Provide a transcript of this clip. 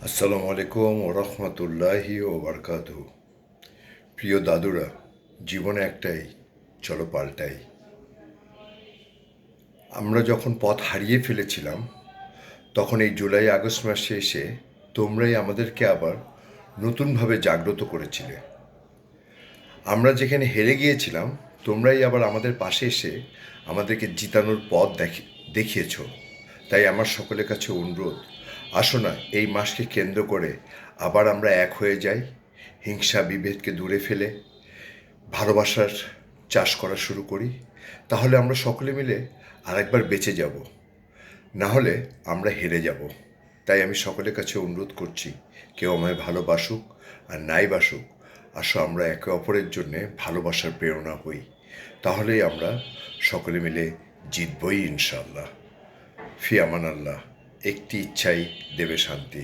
আসসালামু আলাইকুম ও রহমতুল্লাহি ও বারকাতুহু। প্রিয় দাদুরা, জীবনে একটাই, চলো পাল্টাই। আমরা যখন পথ হারিয়ে ফেলেছিলাম, তখন এই জুলাই আগস্ট মাসে এসে তোমরাই আমাদেরকে আবার নতুনভাবে জাগ্রত করেছিলে। আমরা যেখানে হেরে গিয়েছিলাম, তোমরাই আবার আমাদের পাশে এসে আমাদেরকে জিতানোর পথ দেখিয়েছ। তাই আমার সকলের কাছে অনুরোধ, আসো না এই মাসকে কেন্দ্র করে আবার আমরা এক হয়ে যাই, হিংসা বিভেদকে দূরে ফেলে ভালোবাসার চাষ করা শুরু করি। তাহলে আমরা সকলে মিলে আরেকবার বেঁচে যাব, না হলে আমরা হেরে যাব। তাই আমি সকলের কাছে অনুরোধ করছি, কেউ আমায় ভালোবাসুক আর নাই বাসুক, আসো আমরা একে অপরের জন্যে ভালোবাসার প্রেরণা হই। তাহলেই আমরা সকলে মিলে জিতবই ইনশাল্লাহ। ফি আমান আল্লাহ। একটি ইচ্ছাই দেবে শান্তি।